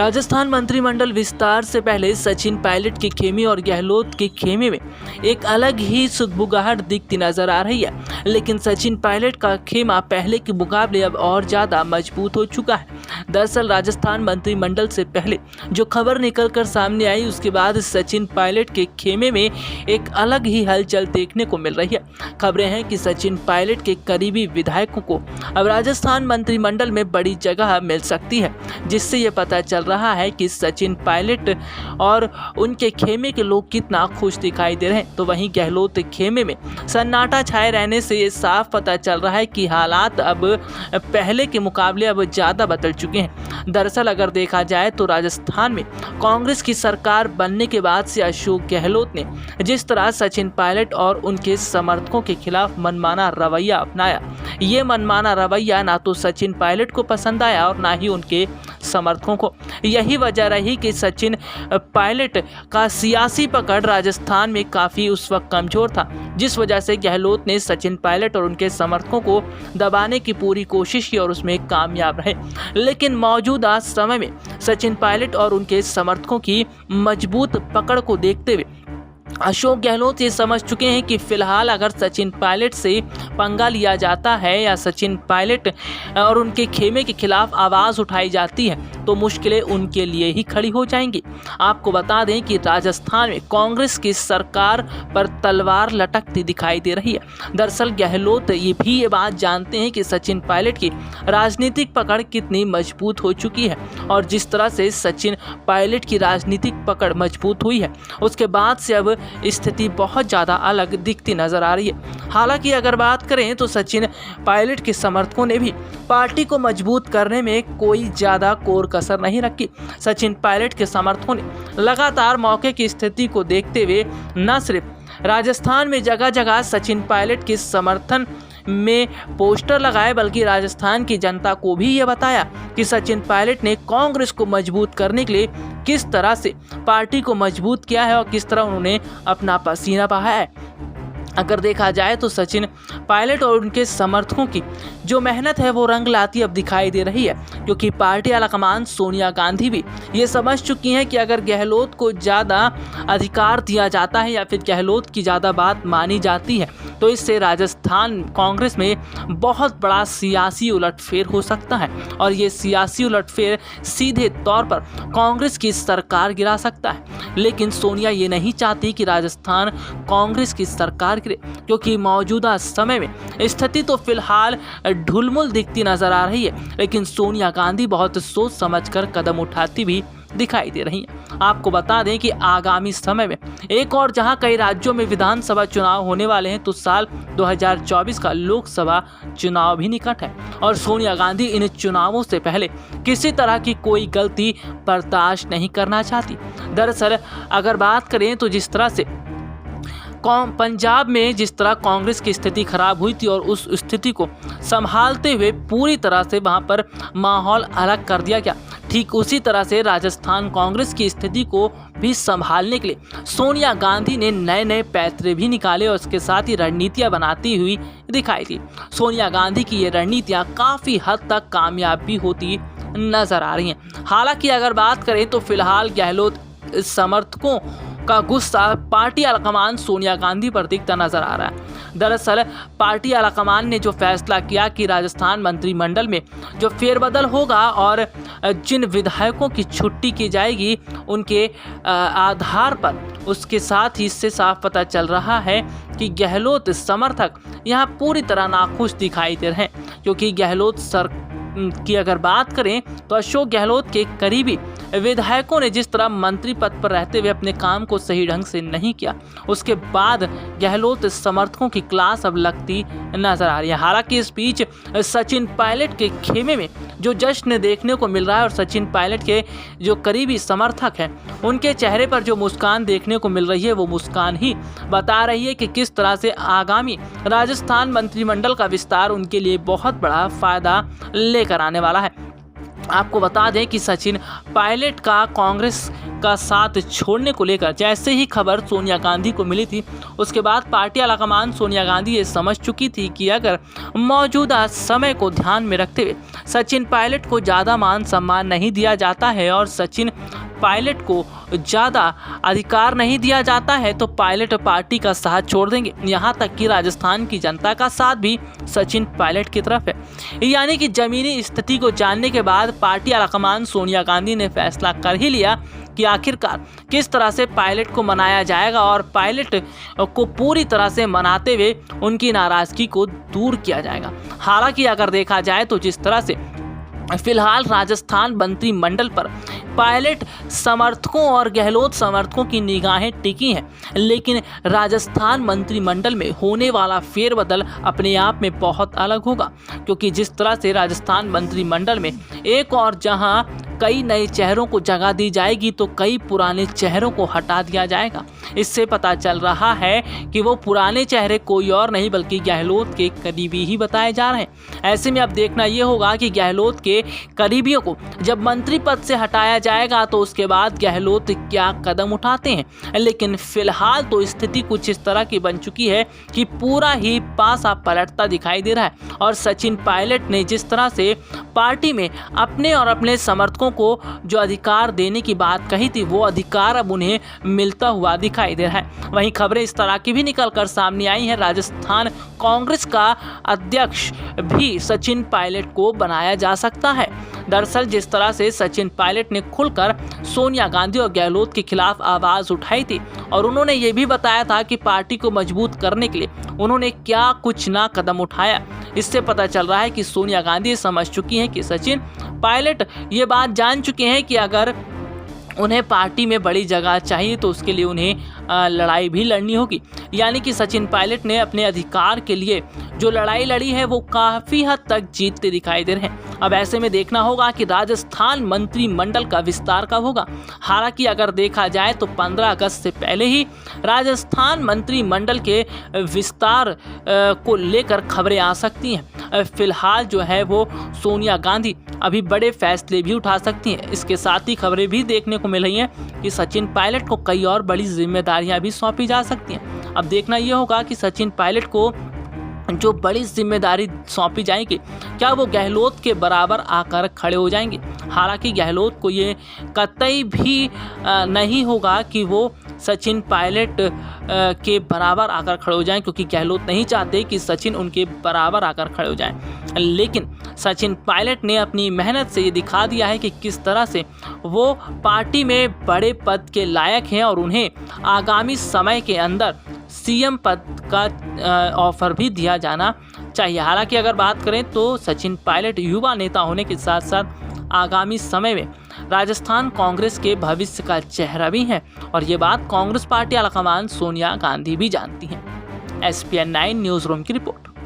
राजस्थान मंत्रिमंडल विस्तार से पहले सचिन पायलट के खेमे और गहलोत के खेमे में एक अलग ही सुगबुगाहट दिखती नजर आ रही है। लेकिन सचिन पायलट का खेमा पहले के मुकाबले अब और ज़्यादा मजबूत हो चुका है। दरअसल राजस्थान मंत्रिमंडल से पहले जो खबर निकलकर सामने आई, उसके बाद सचिन पायलट के खेमे में एक अलग ही हलचल देखने को मिल रही है। खबरें हैं कि सचिन पायलट के करीबी विधायकों को अब राजस्थान मंत्रिमंडल में बड़ी जगह मिल सकती है, जिससे ये पता चल रहा है कि सचिन पायलट और उनके खेमे के लोग कितना खुश दिखाई दे रहे हैं। तो वहीं गहलोत खेमे में सन्नाटा छाए रहने से ये साफ पता चल रहा है कि हालात अब पहले के मुकाबले अब ज़्यादा बदल चुके हैं। दरअसल अगर देखा जाए तो राजस्थान में कांग्रेस की सरकार बनने के बाद से अशोक गहलोत ने जिस तरह सचिन पायलट और उनके समर्थकों के खिलाफ मनमाना रवैया अपनाया, ये मनमाना रवैया ना तो सचिन पायलट को पसंद आया और ना ही उनके समर्थकों को। यही वजह रही कि सचिन पायलट का सियासी पकड़ राजस्थान में काफ़ी उस वक्त कमज़ोर था, जिस वजह से गहलोत ने सचिन पायलट और उनके समर्थकों को दबाने की पूरी कोशिश की और उसमें कामयाब रहे। लेकिन मौजूदा समय में सचिन पायलट और उनके समर्थकों की मजबूत पकड़ को देखते हुए अशोक गहलोत ये समझ चुके हैं कि फिलहाल अगर सचिन पायलट से पंगा लिया जाता है या सचिन पायलट और उनके खेमे के खिलाफ आवाज़ उठाई जाती है तो मुश्किलें उनके लिए ही खड़ी हो जाएंगी। आपको बता दें कि राजस्थान में कांग्रेस की सरकार पर तलवार लटकती दिखाई दे रही है। दरअसल गहलोत ये बात जानते हैं कि सचिन पायलट की राजनीतिक पकड़ कितनी मजबूत हो चुकी है, और जिस तरह से सचिन पायलट की राजनीतिक पकड़ मजबूत हुई है, उसके बाद से अब स्थिति बहुत ज़्यादा अलग दिखती नजर आ रही है। हालांकि अगर बात करें तो सचिन पायलट के समर्थकों ने भी पार्टी को मजबूत करने में कोई ज़्यादा कोर कसर नहीं रखी। सचिन पायलट के समर्थकों ने लगातार मौके की स्थिति को देखते हुए न सिर्फ राजस्थान में जगह जगह सचिन पायलट के समर्थन में पोस्टर लगाए, बल्कि राजस्थान की जनता को भी ये बताया कि सचिन पायलट ने कांग्रेस को मजबूत करने के लिए किस तरह से पार्टी को मजबूत किया है और किस तरह उन्होंने अपना पसीना बहाया है। अगर देखा जाए तो सचिन पायलट और उनके समर्थकों की जो मेहनत है वो रंग लाती अब दिखाई दे रही है, क्योंकि पार्टी आलाकमान सोनिया गांधी भी ये समझ चुकी हैं कि अगर गहलोत को ज़्यादा अधिकार दिया जाता है या फिर गहलोत की ज़्यादा बात मानी जाती है तो इससे राजस्थान कांग्रेस में बहुत बड़ा सियासी उलटफेर हो सकता है, और ये सियासी उलटफेर सीधे तौर पर कांग्रेस की सरकार गिरा सकता है। लेकिन सोनिया ये नहीं चाहती कि राजस्थान कांग्रेस की सरकार गिरे, क्योंकि मौजूदा समय में स्थिति तो फिलहाल ढुलमुल दिखती नजर आ रही है, लेकिन सोनिया गांधी बहुत सोच समझकर कदम उठाती भी दिखाई दे रही हैं। आपको बता दें कि आगामी समय में एक और जहां कई राज्यों में विधानसभा चुनाव होने वाले हैं, तो साल 2024 का लोकसभा चुनाव भी निकट है, और सोनिया गांधी इन चुनावों से पहले किसी तरह की कोई गलती बर्दाश्त नहीं करना चाहती। दरअसल अगर बात करें तो जिस तरह से पंजाब में जिस तरह कांग्रेस की स्थिति खराब हुई थी और उस स्थिति को संभालते हुए पूरी तरह से वहां पर माहौल अलग कर दिया गया, ठीक उसी तरह से राजस्थान कांग्रेस की स्थिति को भी संभालने के लिए सोनिया गांधी ने नए नए पैतरे भी निकाले और उसके साथ ही रणनीतियां बनाती हुई दिखाई दी। सोनिया गांधी की ये रणनीतियां काफ़ी हद तक कामयाब भी होती नजर आ रही हैं। हालांकि अगर बात करें तो फिलहाल गहलोत समर्थकों का गुस्सा पार्टी आलाकमान सोनिया गांधी पर दिखता नजर आ रहा है। दरअसल पार्टी आलाकमान ने जो फैसला किया कि राजस्थान मंत्रिमंडल में जो फेरबदल होगा और जिन विधायकों की छुट्टी की जाएगी उनके आधार पर, उसके साथ ही इससे साफ पता चल रहा है कि गहलोत समर्थक यहाँ पूरी तरह नाखुश दिखाई दे रहे हैं, क्योंकि गहलोत की अगर बात करें तो अशोक गहलोत के करीबी विधायकों ने जिस तरह मंत्री पद पर रहते हुए अपने काम को सही ढंग से नहीं किया, उसके बाद गहलोत समर्थकों की क्लास अब लगती नजर आ रही है। हालांकि इस बीच सचिन पायलट के खेमे में जो जश्न देखने को मिल रहा है और सचिन पायलट के जो करीबी समर्थक हैं उनके चेहरे पर जो मुस्कान देखने को मिल रही है, वो मुस्कान ही बता रही है कि किस तरह से आगामी राजस्थान मंत्रिमंडल का विस्तार उनके लिए बहुत बड़ा फायदा लेकर आने वाला है। आपको बता दें कि सचिन पायलट का कांग्रेस का साथ छोड़ने को लेकर जैसे ही खबर सोनिया गांधी को मिली थी, उसके बाद पार्टी आलाकमान सोनिया गांधी ये समझ चुकी थी कि अगर मौजूदा समय को ध्यान में रखते हुए सचिन पायलट को ज़्यादा मान सम्मान नहीं दिया जाता है और सचिन पायलट को ज़्यादा अधिकार नहीं दिया जाता है तो पायलट पार्टी का साथ छोड़ देंगे। यहाँ तक कि राजस्थान की जनता का साथ भी सचिन पायलट की तरफ है। यानी कि ज़मीनी स्थिति को जानने के बाद पार्टी आलाकमान सोनिया गांधी ने फैसला कर ही लिया कि आखिरकार किस तरह से पायलट को मनाया जाएगा और पायलट को पूरी तरह से मनाते हुए उनकी नाराज़गी को दूर किया जाएगा। हालांकि अगर देखा जाए तो जिस तरह से फिलहाल राजस्थान मंत्रिमंडल पर पायलट समर्थकों और गहलोत समर्थकों की निगाहें टिकी हैं, लेकिन राजस्थान मंत्रिमंडल में होने वाला फेरबदल अपने आप में बहुत अलग होगा, क्योंकि जिस तरह से राजस्थान मंत्रिमंडल में एक और जहां कई नए चेहरों को जगह दी जाएगी तो कई पुराने चेहरों को हटा दिया जाएगा। इससे पता चल रहा है कि वो पुराने चेहरे कोई और नहीं बल्कि गहलोत के करीबी ही बताए जा रहे हैं। ऐसे में अब देखना ये होगा कि गहलोत के करीबियों को जब मंत्री पद से हटाया जाएगा तो उसके बाद गहलोत क्या कदम उठाते हैं। लेकिन फिलहाल तो स्थिति कुछ इस तरह की बन चुकी है कि पूरा ही पासा पलटता दिखाई दे रहा है और सचिन पायलट ने जिस तरह से पार्टी में अपने और अपने समर्थकों को जो अधिकार देने की बात कही थी वो अधिकार अब उन्हें मिलता हुआ दिखाई दे रहा है। वहीं खबरें इस तरह की भी निकलकर सामने आई हैं, राजस्थान कांग्रेस का अध्यक्ष भी सचिन पायलट को बनाया जा सकता है। दरअसल जिस तरह से सचिन पायलट ने खुलकर सोनिया गांधी और गहलोत के खिलाफ आवाज़ उठाई थी और उन्होंने ये भी बताया था कि पार्टी को मजबूत करने के लिए उन्होंने क्या कुछ ना कदम उठाया, इससे पता चल रहा है कि सोनिया गांधी समझ चुकी हैं कि सचिन पायलट ये बात जान चुके हैं कि अगर उन्हें पार्टी में बड़ी जगह चाहिए तो उसके लिए उन्हें लड़ाई भी लड़नी होगी। यानी कि सचिन पायलट ने अपने अधिकार के लिए जो लड़ाई लड़ी है वो काफ़ी हद तक जीतते दिखाई दे रहे हैं। अब ऐसे में देखना होगा कि राजस्थान मंत्रिमंडल का विस्तार कब होगा। हालांकि अगर देखा जाए तो 15 अगस्त से पहले ही राजस्थान मंत्रिमंडल के विस्तार को लेकर खबरें आ सकती हैं। फिलहाल जो है वो सोनिया गांधी अभी बड़े फैसले भी उठा सकती हैं। इसके साथ ही खबरें भी देखने को मिल रही हैं कि सचिन पायलट को कई और बड़ी जिम्मेदारियां भी सौंपी जा सकती हैं। अब देखना ये होगा कि सचिन पायलट को जो बड़ी जिम्मेदारी सौंपी जाएगी क्या वो गहलोत के बराबर आकर खड़े हो जाएंगे। हालांकि गहलोत को ये कतई भी नहीं होगा कि वो सचिन पायलट के बराबर आकर खड़े हो जाएं, क्योंकि गहलोत नहीं चाहते कि सचिन उनके बराबर आकर खड़े हो जाएं। लेकिन सचिन पायलट ने अपनी मेहनत से ये दिखा दिया है कि किस तरह से वो पार्टी में बड़े पद के लायक हैं और उन्हें आगामी समय के अंदर सीएम पद का ऑफर भी दिया जाना चाहिए। हालांकि अगर बात करें तो सचिन पायलट युवा नेता होने के साथ साथ आगामी समय में राजस्थान कांग्रेस के भविष्य का चेहरा भी हैं और ये बात कांग्रेस पार्टी आलाकमान सोनिया गांधी भी जानती हैं। SPN 9 न्यूज़ रूम की रिपोर्ट।